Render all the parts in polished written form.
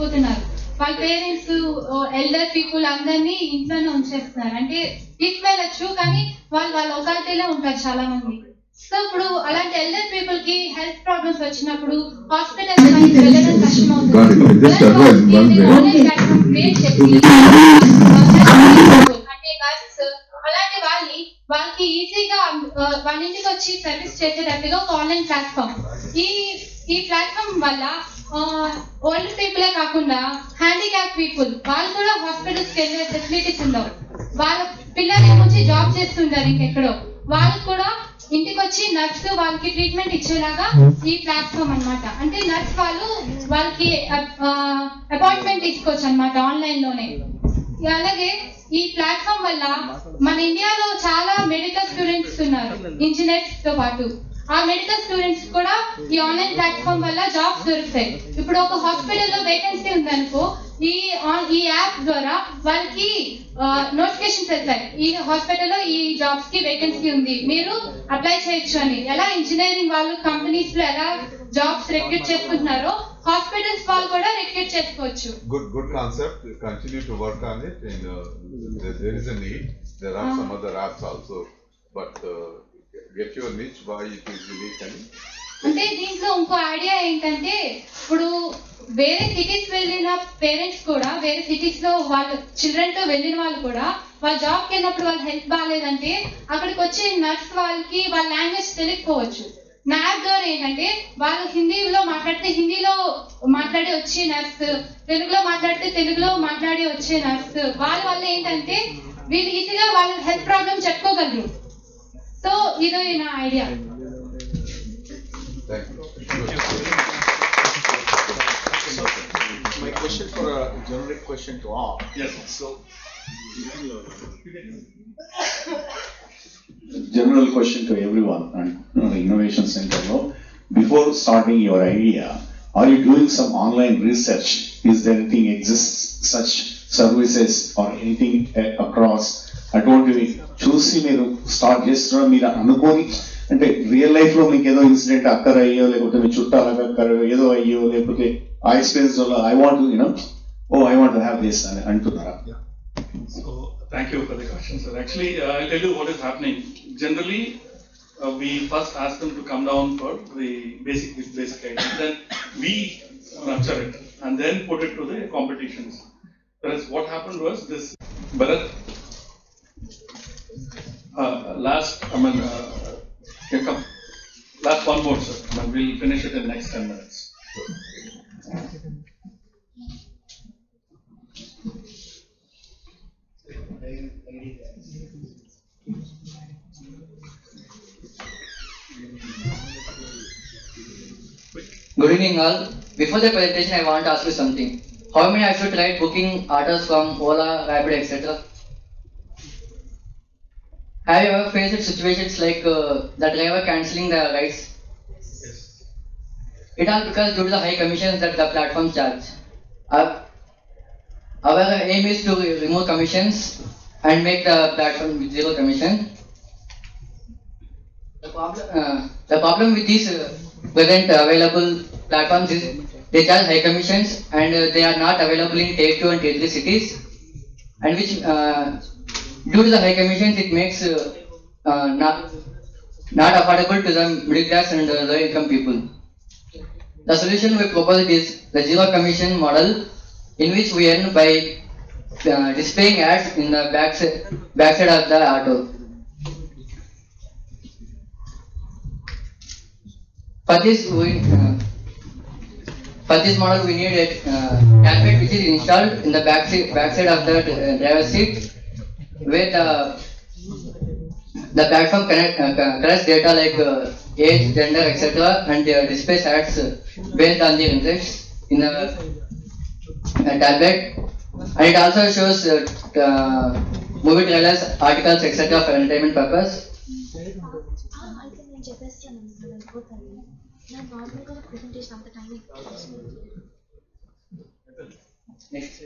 పోతున్నారు. వాళ్ళ parents elder people అందరినీ ఇంట్లోనే ఉంచేస్తున్నారు. అంటే తీసుకెళ్ళచ్చు కానీ వాళ్ళు వాళ్ళ లొకాలిటీలో ఉంటారు చాలా మంది. సో ఇప్పుడు అలాంటి ఎల్డర్ పీపుల్ కి హెల్త్ ప్రాబ్లమ్స్ వచ్చినప్పుడు హాస్పిటల్స్ వెళ్ళడం కష్టం అవుతుంది. అంటే నర్స్ అలాంటి వాళ్ళకి ఈజీగా వాళ్ళ ఇంటికి వచ్చి సర్వీస్ చేసేటట్టుగా ఒక ఆన్లైన్ ప్లాట్ఫామ్. ఈ ప్లాట్ఫామ్ వల్ల ఓల్డ్ పీపులే కాకుండా హ్యాండిక్యాప్ పీపుల్ వాళ్ళు కూడా హాస్పిటల్స్కి వెళ్ళే ఫెసిలిటీస్ ఉండవు. వాళ్ళ పిల్లల నుంచి జాబ్ చేస్తుంటారు ఇంకెక్కడో, వాళ్ళు కూడా ఇంటికి వచ్చి నర్స్ వాళ్ళకి ట్రీట్మెంట్ ఇచ్చేలాగా ఈ ప్లాట్ఫామ్ అన్నమాట. అంటే నర్స్ వాళ్ళకి అపాయింట్మెంట్ తీసుకోవచ్చు అన్నమాట ఆన్లైన్ లోనే. అలాగే ఈ ప్లాట్ఫామ్ వల్ల మన ఇండియాలో చాలా మెడికల్ స్టూడెంట్స్ ఉన్నారు ఇంజనీర్స్ తో పాటు. ఆ మెడికల్ స్టూడెంట్స్ కూడా ఈ ఆన్లైన్ ప్లాట్ఫామ్ వల్ల జాబ్స్ దొరుకుతాయి. ఇప్పుడు ఒక హాస్పిటల్లో వేకెన్సీ ఉందనుకో, ఈ యాప్ ద్వారా వాళ్ళకి నోటిఫికేషన్స్ వెళ్తాయి, ఈ హాస్పిటల్లో ఈ జాబ్స్ కి వేకెన్సీ ఉంది, మీరు అప్లై చేయొచ్చు అని. ఎలా ఇంజనీరింగ్ వాళ్ళు కంపెనీస్ లో ఎలా జాబ్స్ రిక్రూట్ చేసుకుంటున్నారో హాస్పిటల్స్ వాళ్ళు కూడా రిక్రూట్ చేసుకోవచ్చు. Good concept. Continue to work on it. And there is a need. There are some other apps also, but get your niche why it is unique. అంటే దీంట్లో ఇంకో idea ఏంటంటే, ఇప్పుడు వేరే సిటీస్ వెళ్ళిన పేరెంట్స్ కూడా, వేరే సిటీస్ లో వాళ్ళ చిల్డ్రన్ తో వెళ్ళిన వాళ్ళు కూడా వాళ్ళ జాబ్కి వెళ్ళినప్పుడు వాళ్ళ హెల్త్ బాగాలేదంటే అక్కడికి వచ్చే నర్స్ వాళ్ళకి వాళ్ళ లాంగ్వేజ్ తెలియకపోవచ్చు. నా యాప్ ద్వారా ఏంటంటే వాళ్ళు హిందీలో మాట్లాడితే హిందీలో మాట్లాడి వచ్చే నర్స్, తెలుగులో మాట్లాడితే తెలుగులో మాట్లాడి వచ్చే నర్స్, వాళ్ళ వల్ల ఏంటంటే వీళ్ళు ఈజీగా వాళ్ళ హెల్త్ ప్రాబ్లమ్ చెప్పుకోగలరు. సో ఇది నా idea. So, my question for a generic question to all. Yes. So, general question to everyone and the Innovation Center. Before starting your idea, are you doing some online research? Is there anything exists such services or anything across? అటువంటివి చూసి మీరు start చేస్తున్నా, మీరు అనుకోని అంటే real life లో మీకు ఏదో ఇన్సిడెంట్ అక్కర్ అయ్యో, లేకపోతే మీ చుట్టాలకు అక్కర్ ఏదో అయ్యో, లేకపోతే ఆ ఎక్స్పీరియన్స్ వల్ల I want to have this అని అంటున్నారా? So thank you for the question, sir. Actually, I'll tell you what is happening. Generally, we first ask them to come down for the basic items, then we nurture it and then put it to the competitions. Whereas what happened was this, Bharat, last one more, sir. We'll finish it in next 10 minutes. Good evening all. Before the presentation, I want to ask you something. How many of you tried booking autos from Ola, Rapid, etc.? Have you ever faced situations like the driver cancelling the rides? Yes. It all because due to the high commissions that the platform charge. Our aim is to remove commissions and make the platform with zero commission. The problem with these present available platforms is they charge high commissions and they are not available in Tier 2 and Tier 3 cities, and which due to the high commissions it makes not affordable to the middle class and low income people. The solution we proposed is the zero commission model, in which we earn by displaying ads in the backside of the auto. For this model, we need a tablet which is installed in the backside of the driver's seat, where the platform collects data like age, gender, etc., and displays ads based on the interests in the tablet, and it also shows movie trailers, articles, etc., for entertainment purpose. Next.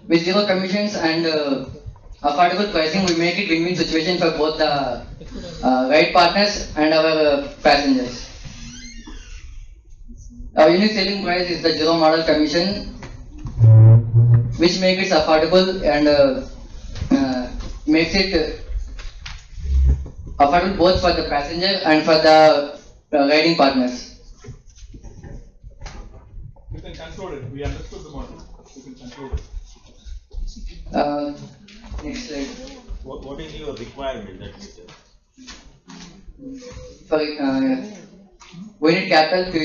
With zero commissions and affordable pricing, we make it win-win situation for both the ride partners and our passengers. Our unique selling price is the zero model commission, which makes it affordable and makes it affordable both for the passenger and for the riding partners. You can conclude it. We understood the model. You can conclude it. Next slide. What is your requirement that you For, we need capital to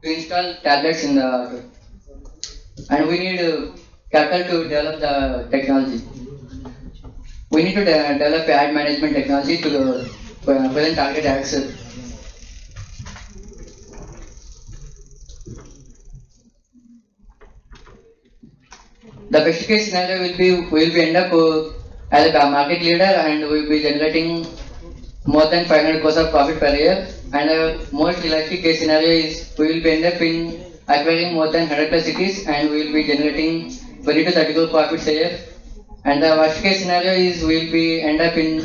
install tablets in the auto, and we need capital to develop the technology. We need to develop ad management technology to present target ads. The best case scenario will be we will end up as a market leader and we will be generating more than 500 crores of profit per year. And the most realistic case scenario is we will be end up in acquiring more than 100 plus cities and we will be generating 20 to 30 crore profits a year. And the worst case scenario is we will be end up in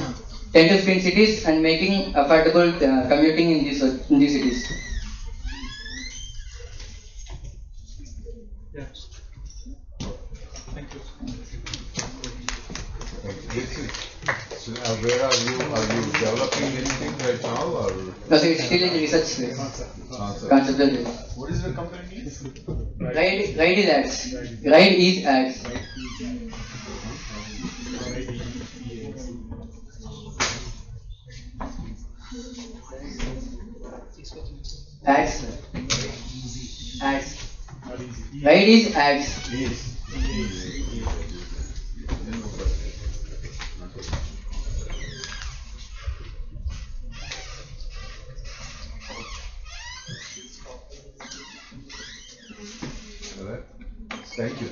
10 to 15 cities and making affordable commuting in these cities. Yeah. Thank you. Where are you? Are you developing anything right now, or? Because it's still in research phase. Conceptual phase. What is the company name? Ride is ads. Ride is ads. Ads. Ads. Ride is ads. Thank you.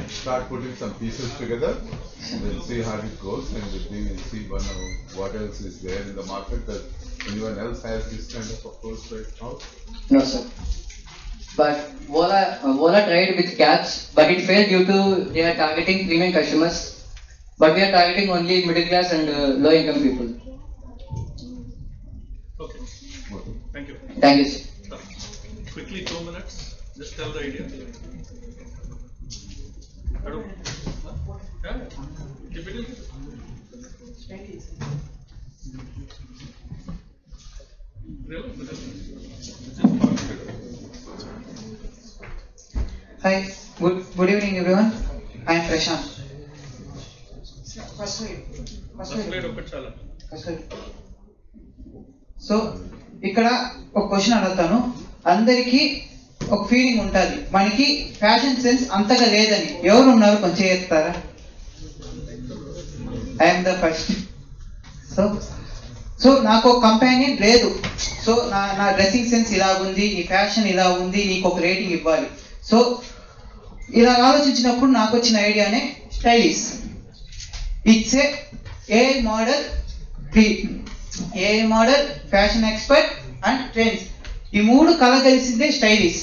Start putting some pieces together. We'll see how it goes, and we'll see what else is there in the market. That anyone else has this kind of approach right now? No, sir. But Ola tried with cabs, but it failed due to they are targeting premium customers. But we are targeting only middle class and low income people. Okay. Thank you. Thank you, sir. Quickly, 2 minutes. Just tell the idea. Hello. Yeah. Keep it in. Hi, good evening everyone. I am Prashant. First slide. So ఇక్కడ ఒక question అడుగుతాను. అందరికీ ఒక feeling ఉంటుంది మనకి fashion sense అంతగా లేదని. ఎవరు ఉన్నారు కొంచెం చెప్తారా? I'm the first. సో నాకు ఒక కంపానియన్ లేదు. సో నా డ్రెస్సింగ్ సెన్స్ ఇలా ఉంది, ఈ ఫ్యాషన్ ఇలా ఉంది, నీకు ఒక రేటింగ్ ఇవ్వాలి. సో ఇలా ఆలోచించినప్పుడు నాకు వచ్చిన ఐడియానే stylish. It's a model fashion expert and trends, ఈ మూడు కలగలిసిందే స్టైలిష్.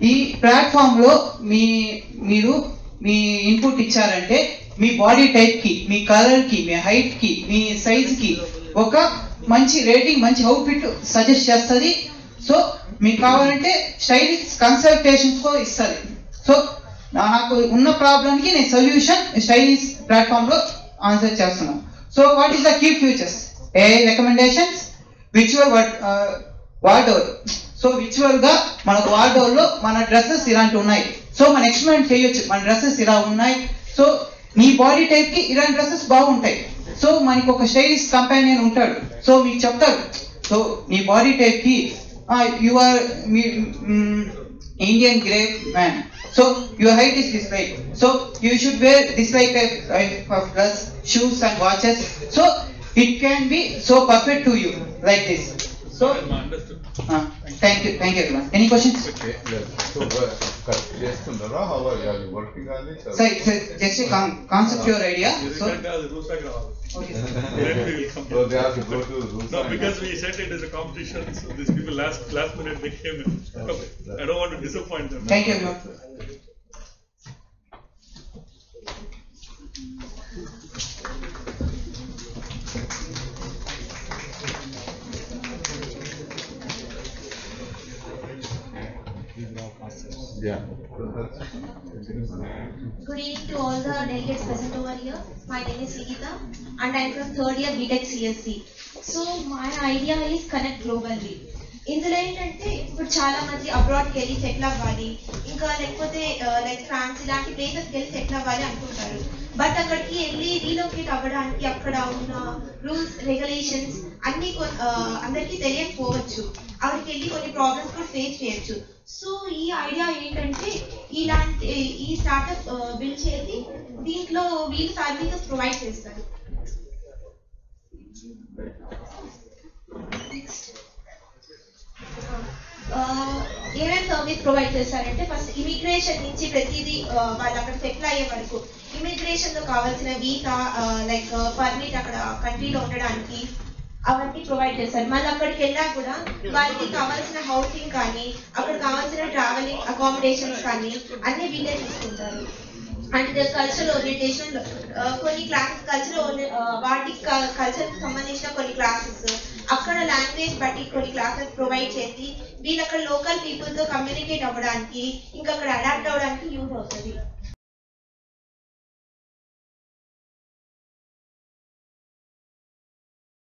ఈ ప్లాట్ఫామ్ లో మీరు మీ ఇన్పుట్ ఇచ్చారంటే మీ బాడీ టైప్ కి, మీ కలర్ కి, మీ హైట్ కి, మీ సైజ్ కి ఒక మంచి రేటింగ్, మంచి అవుట్ఫిట్ సజెస్ట్ చేస్తుంది. సో మీకు కావాలంటే స్టైలిష్ కన్సల్టేషన్స్ కూడా ఇస్తుంది. సో నాకు ఉన్న ప్రాబ్లంకి నేను సొల్యూషన్ స్టైలిష్ ప్లాట్ఫామ్ లో ఆన్సర్ చేస్తున్నాను. So what is the key features? AI recommendations, visual wardrobe. So visual గా మనకు వార్డ్రోబ్ లో మన డ్రెస్సెస్ ఇలాంటి ఉన్నాయి. సో మనం ఎక్స్పెరిమెంట్ చేయొచ్చు, మన డ్రెస్సెస్ ఇలా ఉన్నాయి. సో నీ బాడీ టైప్ కి ఇలాంటి డ్రెస్సెస్ బాగుంటాయి. సో మనకి ఒక స్టైలిష్ కంపానియన్ ఉంటాడు. సో మీకు చెప్తాడు, సో నీ బాడీ టైప్ కి you are Indian grey man. So your height is this height. So you should wear this like a plus shoes and watches. So it can be so perfect to you like this. So thank you everyone. Any questions? So చేస్తున్నారా? How are you working on it? Sir, just a concept your idea. So okay. So they have to go to Rusa. No, because we said it is a competition, so these people last minute they came in. Okay. I don't want to disappoint them. Thank you everyone. Yeah. Good evening to all the delegates present over here. My name is Sigita and I'm from third year BTech CSC. So my idea is connect globally. ఇందులో ఏంటంటే ఇప్పుడు చాలా మంది అబ్రాడ్కి వెళ్ళి settle అవ్వాలి, ఇంకా లేకపోతే like France ఇలాంటి ప్లేసెస్కి వెళ్ళి సెటిల్ అవ్వాలి అనుకుంటారు. బట్ అక్కడికి వెళ్ళి రీలొకేట్ అవ్వడానికి అక్కడ ఉన్న రూల్స్ రెగ్యులేషన్స్ అన్ని అందరికీ తెలియకపోవచ్చు. అక్కడికి వెళ్ళి కొన్ని ప్రాబ్లమ్స్ కూడా ఫేస్ చేయొచ్చు. సో ఈ ఐడియా ఏంటంటే ఇలాంటి ఈ స్టార్ట్అప్ బిల్డ్ చేసి దీంట్లో వీళ్ళు సర్వీసెస్ ప్రొవైడ్ చేస్తారు. ఏమేమి సర్వీస్ ప్రొవైడ్ చేస్తారంటే ఫస్ట్ ఇమిగ్రేషన్ నుంచి ప్రతిదీ వాళ్ళు అక్కడ సెటిల్ అయ్యే వరకు ఇమిగ్రేషన్ లో కావాల్సిన వీసా లైక్ పర్మిట్ అక్కడ కంట్రీలో ఉండడానికి అవన్నీ ప్రొవైడ్ చేస్తారు. మళ్ళీ అక్కడికి వెళ్ళా కూడా వాళ్ళకి కావాల్సిన హౌసింగ్ కానీ అక్కడ కావాల్సిన ట్రావెలింగ్ అకామిడేషన్స్ కానీ అన్ని వీళ్ళే చూసుకుంటారు. అండ్ కల్చరల్ ఓరియంటేషన్ కొన్ని క్లాసెస్ వాటికి కల్చర్ సంబంధించిన కొన్ని క్లాసెస్ అక్కడ లాంగ్వేజ్ బట్టి కొన్ని క్లాసెస్ ప్రొవైడ్ చేసి వీళ్ళు అక్కడ లోకల్ పీపుల్ తో కమ్యూనికేట్ అవ్వడానికి ఇంకా అక్కడ అడాప్ట్ అవ్వడానికి యూజ్ అవుతుంది.